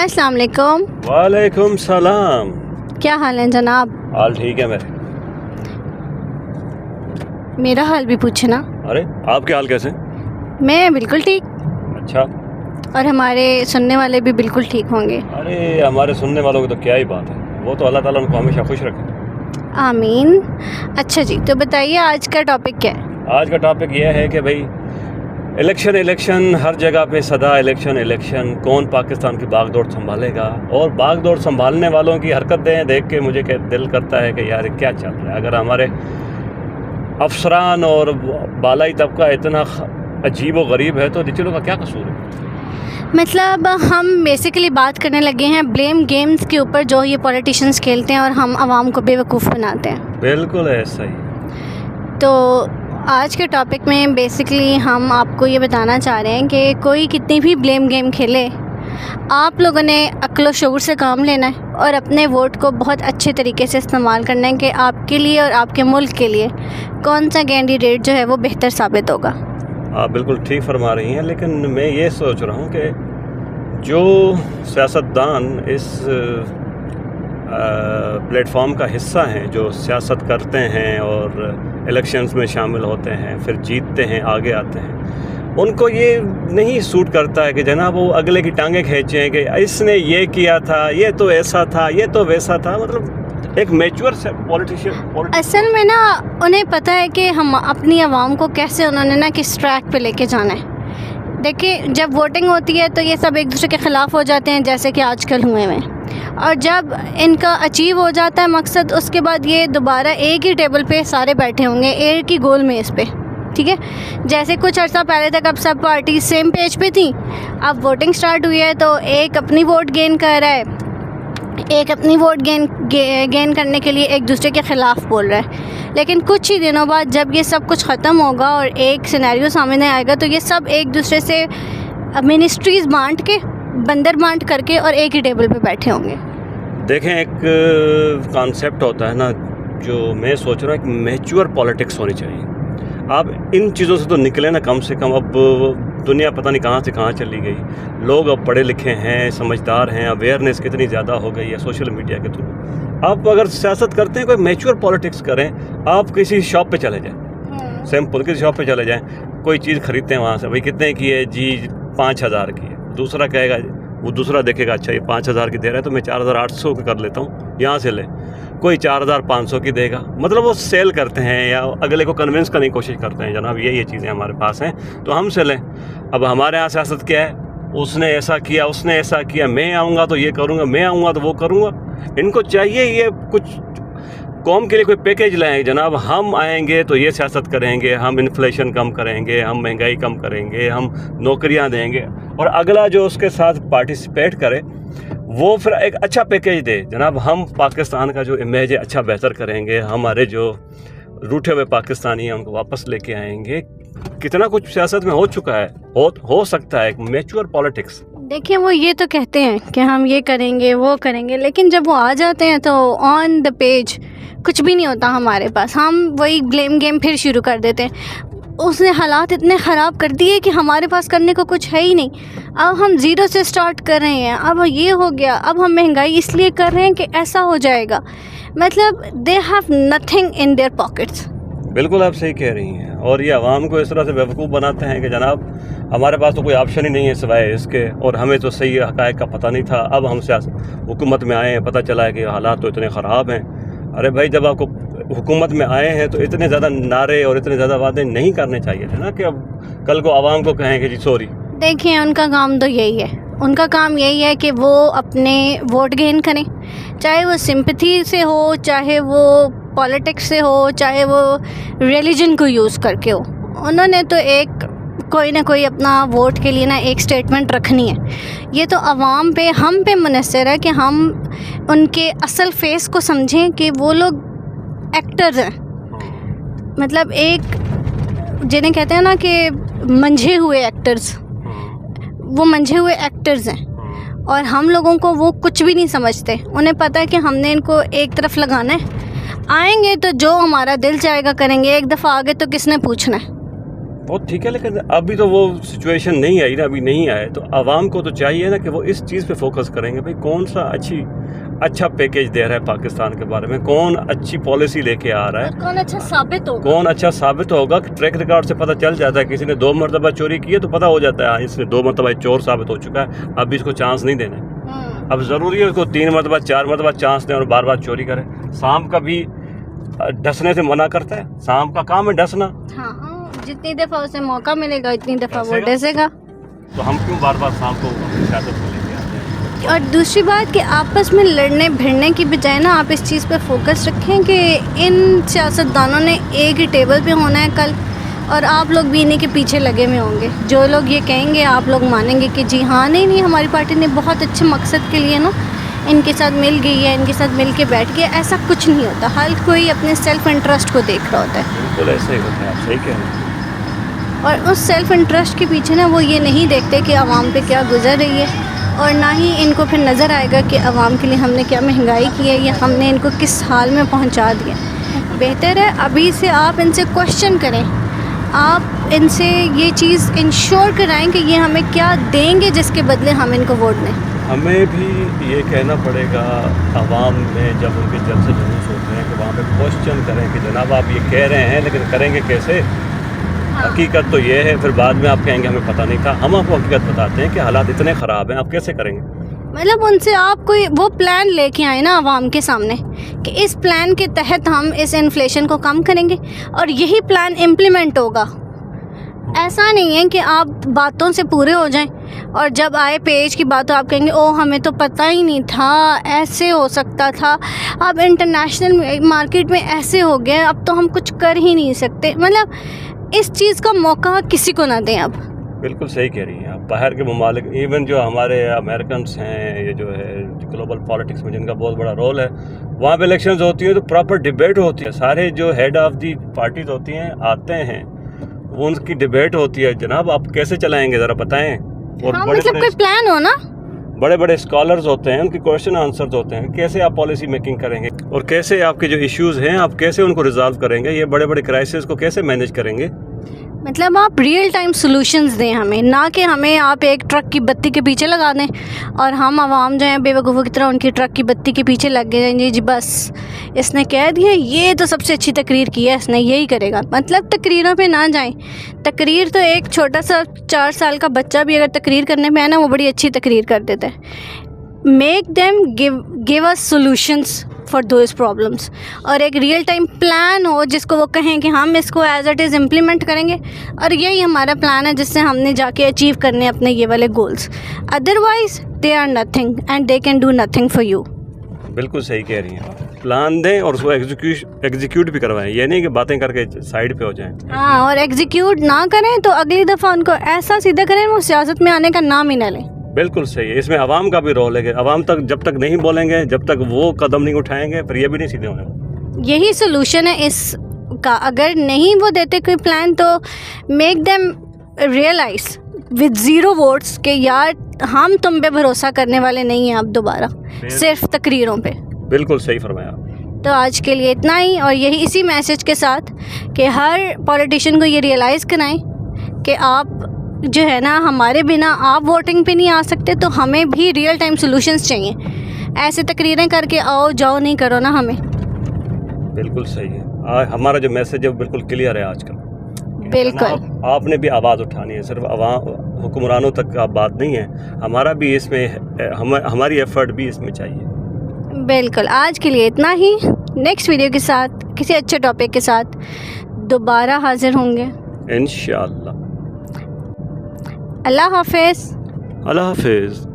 अस्सलाम वालेकुम। वालेकुम सलाम। क्या हाल है जनाब? हाल ठीक है मेरे। मेरा हाल भी पूछे ना। अरे आपके हाल कैसे? मैं बिल्कुल ठीक, अच्छा। और हमारे सुनने वाले भी बिल्कुल ठीक होंगे। अरे हमारे सुनने वालों की तो क्या ही बात है, वो तो अल्लाह ताला उनको हमेशा खुश रखे। आमीन। अच्छा जी, तो बताइए आज का टॉपिक क्या है? आज का टॉपिक यह है कि भाई इलेक्शन हर जगह पे सदा इलेक्शन, कौन पाकिस्तान की बागडोर संभालेगा, और बागडोर संभालने वालों की हरकतें देख के मुझे दिल करता है कि यार क्या चल रहा है। अगर हमारे अफसरान और बालाई तबका इतना अजीब व गरीब है तो निचलों का क्या कसूर है? मतलब हम बेसिकली बात करने लगे हैं ब्लेम गेम्स के ऊपर जो ये पॉलिटिशियंस खेलते हैं और हम आवाम को बेवकूफ़ बनाते हैं। बिल्कुल ऐसा ही। तो आज के टॉपिक में बेसिकली हम आपको ये बताना चाह रहे हैं कि कोई कितनी भी ब्लेम गेम खेले, आप लोगों ने अक्ल शऊर से काम लेना है और अपने वोट को बहुत अच्छे तरीके से इस्तेमाल करना है कि आपके लिए और आपके मुल्क के लिए कौन सा कैंडिडेट जो है वो बेहतर साबित होगा। आप बिल्कुल ठीक फरमा रही हैं, लेकिन मैं ये सोच रहा हूँ कि जो सियासतदान इस प्लेटफॉर्म का हिस्सा हैं, जो सियासत करते हैं और इलेक्शंस में शामिल होते हैं, फिर जीतते हैं, आगे आते हैं, उनको ये नहीं सूट करता है कि जनाब वो अगले की टांगें खींचें कि इसने ये किया था, ये तो ऐसा था, ये तो वैसा था। मतलब एक मैच्योर पॉलिटिशियन असल में ना उन्हें पता है कि हम अपनी आवाम को कैसे उन्होंने ना किस ट्रैक पे लेके जाना है। देखिए, जब वोटिंग होती है तो ये सब एक दूसरे के ख़िलाफ़ हो जाते हैं, जैसे कि आजकल हुए हैं, और जब इनका अचीव हो जाता है मकसद, उसके बाद ये दोबारा एक ही टेबल पे सारे बैठे होंगे, एक ही गोल में इस पे, ठीक है। जैसे कुछ अर्सा पहले तक अब सब पार्टी सेम पेज पे थी, अब वोटिंग स्टार्ट हुई है तो एक अपनी वोट गेन कर रहा है, एक अपनी वोट गेन करने के लिए एक दूसरे के ख़िलाफ़ बोल रहा है। लेकिन कुछ ही दिनों बाद जब ये सब कुछ ख़त्म होगा और एक सिनेरियो सामने आएगा तो ये सब एक दूसरे से मिनिस्ट्रीज़ बांट के, बंदर बांट करके और एक ही टेबल पे बैठे होंगे। देखें, एक कॉन्सेप्ट होता है ना, जो मैं सोच रहा हूँ, एक मैच्योर पॉलिटिक्स होनी चाहिए। आप इन चीज़ों से तो निकले ना कम से कम। अब दुनिया पता नहीं कहाँ से कहाँ चली गई, लोग अब पढ़े लिखे हैं, समझदार हैं, अवेयरनेस कितनी ज़्यादा हो गई है सोशल मीडिया के थ्रू। आप अगर सियासत करते हैं, कोई मैच्योर पॉलिटिक्स करें, आप किसी शॉप पे चले जाएं, सिंपल किसी शॉप पे चले जाएं, कोई चीज़ खरीदते हैं वहाँ से, भाई कितने की है जी? 5,000 की है। दूसरा कहेगा, वो दूसरा देखेगा, अच्छा ये 5,000 की दे रहा है तो मैं 4,800 की कर लेता हूँ, यहाँ से ले। कोई 4,500 की देगा। मतलब वो सेल करते हैं या अगले को कन्विंस करने की कोशिश करते हैं, जनाब ये चीज़ें हमारे पास हैं तो हम से लें। अब हमारे यहाँ सियासत क्या है, उसने ऐसा किया, उसने ऐसा किया, मैं आऊँगा तो ये करूँगा, मैं आऊँगा तो वो करूँगा। इनको चाहिए ये कुछ कौम के लिए कोई पैकेज लाएँ, जनाब हम आएंगे तो ये सियासत करेंगे, हम इन्फ्लेशन कम करेंगे, हम महंगाई कम करेंगे, हम नौकरियां देंगे, और अगला जो उसके साथ पार्टिसिपेट करे वो फिर एक अच्छा पैकेज दे, जनाब हम पाकिस्तान का जो इमेज है अच्छा बेहतर करेंगे, हमारे जो रूठे हुए पाकिस्तानी हैं उनको वापस लेके आएंगे। कितना कुछ सियासत में हो चुका है, हो सकता है एक मैच्योर पॉलिटिक्स। देखिए, वो ये तो कहते हैं कि हम ये करेंगे वो करेंगे, लेकिन जब वो आ जाते हैं तो ऑन द पेज कुछ भी नहीं होता हमारे पास। हम वही ब्लेम गेम फिर शुरू कर देते हैं। उसने हालात इतने ख़राब कर दिए कि हमारे पास करने को कुछ है ही नहीं। अब हम ज़ीरो से स्टार्ट कर रहे हैं, अब ये हो गया, अब हम महंगाई इसलिए कर रहे हैं कि ऐसा हो जाएगा। मतलब they have nothing in their pockets. बिल्कुल आप सही कह रही हैं, और ये आवाम को इस तरह से बेवकूफ़ बनाते हैं कि जनाब हमारे पास तो कोई ऑप्शन ही नहीं है सिवाय इसके, और हमें तो सही हक़ाइक़ का पता नहीं था, अब हम हुकूमत में आए हैं, पता चला है कि हालात तो इतने ख़राब हैं। अरे भाई, जब आपको हुकूमत में आए हैं तो इतने ज़्यादा नारे और इतने ज़्यादा वादे नहीं करने चाहिए थे ना, कि अब कल को आवाम को कहें कि जी सॉरी। देखिए, उनका काम तो यही है, उनका काम यही है कि वो अपने वोट गेन करें, चाहे वो सिंपैथी से हो, चाहे वो पॉलिटिक्स से हो, चाहे वो रिलीजन को यूज़ करके हो। उन्होंने तो एक कोई ना कोई अपना वोट के लिए ना एक स्टेटमेंट रखनी है। ये तो आवाम पे, हम पे मुनहसर है कि हम उनके असल फेस को समझें कि वो लोग एक्टर्स हैं। मतलब एक जिन्हें कहते हैं ना कि मंझे हुए एक्टर्स, वो मंझे हुए एक्टर्स हैं, और हम लोगों को वो कुछ भी नहीं समझते। उन्हें पता है कि हमने इनको एक तरफ लगाना है, आएंगे तो जो हमारा दिल चाहेगा करेंगे, एक दफ़ा आगे तो किसने पूछना है। بہت ٹھیک ہے، لیکن ابھی تو وہ سچویشن نہیں آئی نا، ابھی نہیں آئے، تو عوام کو تو چاہیے نا کہ وہ اس چیز پہ فوکس کریں گے، بھائی کون سا اچھا پیکیج دے رہا ہے پاکستان کے بارے میں، کون اچھی پالیسی لے کے آ رہا ہے، کون اچھا ثابت ہوگا. ٹریک ریکارڈ سے پتہ چل جاتا ہے. کسی نے 2 مرتبہ چوری کی ہے تو پتہ ہو جاتا ہے اس نے 2 مرتبہ چور ثابت ہو چکا ہے، اب بھی اس کو چانس نہیں دینا. اب ضروری ہے اس کو 3 مرتبہ 4 مرتبہ چانس دیں اور بار بار چوری کرے. سانپ کا بھی ڈسنے سے منع کرتا ہے، سانپ کا کام ہے ڈسنا. ہاں، جتنی دفعہ اسے موقع ملے گا اتنی دفعہ وہ ڈسے گا. تو ہم کیوں بار بار سانپ کو سیاست کو لے کے آتے ہیں؟ اور دوسری بات کہ آپس میں لڑنے بھیڑنے کی بجائے نا آپ اس چیز پہ فوکس رکھیں کہ ان سیاستدانوں نے ایک ہی ٹیبل پہ ہونا ہے کل، اور آپ لوگ بھی انہیں کے پیچھے لگے ہوئے ہوں گے. جو لوگ یہ کہیں گے آپ لوگ مانیں گے کہ جی ہاں نہیں ہماری پارٹی نے بہت اچھے مقصد کے لیے نا ان کے ساتھ مل گئی ہے، ان کے ساتھ مل کے بیٹھ گیا. ایسا کچھ نہیں ہوتا، ہر کوئی اپنے سیلف انٹرسٹ کو دیکھ رہا ہوتا ہے. بالکل ایسا ہی ہوتا ہے، آپ صحیح کہہ رہے ہیں. اور اس سیلف انٹرسٹ کے پیچھے نا وہ یہ نہیں دیکھتے کہ عوام پہ کیا گزر رہی ہے، اور نہ ہی ان کو پھر نظر آئے گا کہ عوام کے لیے ہم نے کیا مہنگائی کی ہے یا ہم نے ان کو کس حال میں پہنچا دیا. بہتر ہے ابھی سے آپ ان سے کوشچن کریں، آپ ان سے یہ چیز انشور کرائیں کہ یہ ہمیں کیا دیں گے جس کے بدلے ہم ان کو ووٹ دیں. ہمیں بھی یہ کہنا پڑے گا عوام میں جب ان کے جلسے جلوس ہوتے ہیں کہ وہاں پہ کوشچن کریں کہ جناب آپ یہ کہہ رہے ہیں لیکن کریں گے کیسے. حقیقت تو یہ ہے، پھر بعد میں آپ کہیں گے ہمیں پتہ نہیں تھا. ہم آپ کو حقیقت بتاتے ہیں کہ حالات اتنے خراب ہیں، آپ کیسے کریں گے. مطلب ان سے آپ کوئی وہ پلان لے کے آئے نا عوام کے سامنے کہ اس پلان کے تحت ہم اس انفلیشن کو کم کریں گے اور یہی پلان امپلیمنٹ ہوگا. ایسا نہیں ہے کہ آپ باتوں سے پورے ہو جائیں اور جب آئے پیج کی بات تو آپ کہیں گے او ہمیں تو پتہ ہی نہیں تھا، ایسے ہو سکتا تھا، اب انٹرنیشنل مارکیٹ میں ایسے ہو گیا، اب تو ہم کچھ کر ہی نہیں سکتے. مطلب اس چیز کا موقع کسی کو نہ دیں. اب بالکل صحیح کہہ رہی ہیں آپ. باہر کے ممالک ایون جو ہمارے امریکنس ہیں، یہ جو ہے گلوبل پالیٹکس میں جن کا بہت بڑا رول ہے، وہاں پہ الیکشنز ہوتی ہیں تو پراپر ڈیبیٹ ہوتی ہے. سارے جو ہیڈ آف دی پارٹیز ہوتی ہیں آتے ہیں، وہ ان کی ڈیبیٹ ہوتی ہے. جناب آپ کیسے چلائیں گے ذرا بتائیں. اور مطلب کوئی پلان ہو نا. بڑے بڑے اسکالرز ہوتے ہیں، ان کے کویشچن آنسرز ہوتے ہیں. کیسے آپ پالیسی میکنگ کریں گے اور کیسے آپ کے جو ایشوز ہیں آپ کیسے ان کو ریزالو کریں گے، یہ بڑے بڑے کرائسس کو کیسے مینیج کریں گے. مطلب آپ ریئل ٹائم سلوشنز دیں ہمیں، نہ کہ ہمیں آپ ایک ٹرک کی بتی کے پیچھے لگا دیں اور ہم عوام جو ہیں بے وقوفوں کی طرح ان کی ٹرک کی بتی کے پیچھے لگ گئے. جی بس اس نے کہہ دیا یہ تو سب سے اچھی تقریر کی ہے، اس نے یہی کرے گا. مطلب تقریروں پہ نہ جائیں. تقریر تو ایک چھوٹا سا 4 سال کا بچہ بھی اگر تقریر کرنے پہ آئے نا وہ بڑی اچھی تقریر کر دیتا ہے. Make them give us solutions for those problems, اور ایک ریئل ٹائم پلان ہو جس کو وہ کہیں کہ ہم اس کو ایز اٹ از امپلیمنٹ کریں گے اور یہی ہمارا پلان ہے جس سے ہم نے جا کے اچیو کرنے اپنے یہ والے goals. Otherwise they are nothing and they can do nothing for you. بالکل صحیح کہہ رہی ہیں. پلان دیں اور اس کو ایگزیکیوٹ بھی کروائیں. یہ نہیں کہ باتیں کر کے سائڈ پہ ہو جائیں. ہاں، اور ایگزیکیوٹ نہ کریں تو اگلی دفعہ ان کو ایسا سیدھا کریں وہ سیاست میں آنے کا نام ہی نہ لیں. بالکل صحیح ہے. اس میں عوام کا بھی رول ہے کہ عوام تک جب تک نہیں بولیں گے، جب تک وہ قدم نہیں اٹھائیں گے، پھر یہ بھی نہیں سیدھے ہونے والے. یہی سولوشن ہے اس کا. اگر نہیں وہ دیتے کوئی پلان تو make them realise with 0 votes کہ یار ہم تم پہ بھروسہ کرنے والے نہیں ہیں اب دوبارہ صرف تقریروں پہ. بالکل صحیح فرمایا. تو آج کے لیے اتنا ہی، اور یہی اسی میسج کے ساتھ کہ ہر پولیٹیشین کو یہ ریئلائز کرائیں کہ آپ جو ہے نا ہمارے بنا آپ ووٹنگ پہ نہیں آ سکتے، تو ہمیں بھی ریئل ٹائم سولوشنز چاہیے. ایسے تقریریں کر کے آؤ جاؤ نہیں کرو نا ہمیں. بالکل صحیح ہے. ہمارا جو میسج ہے وہ بالکل کلیئر ہے آج کل. بالکل آپ نے بھی آواز اٹھانی ہے، صرف عوام حکمرانوں تک کا بات نہیں ہے. ہمارا بھی اس میں ہماری ایفرٹ بھی اس میں چاہیے. بالکل. آج کے لیے اتنا ہی. نیکسٹ ویڈیو کے ساتھ کسی اچھے ٹاپک کے ساتھ دوبارہ حاضر ہوں گے انشاءاللہ. اللہ حافظ. اللہ حافظ.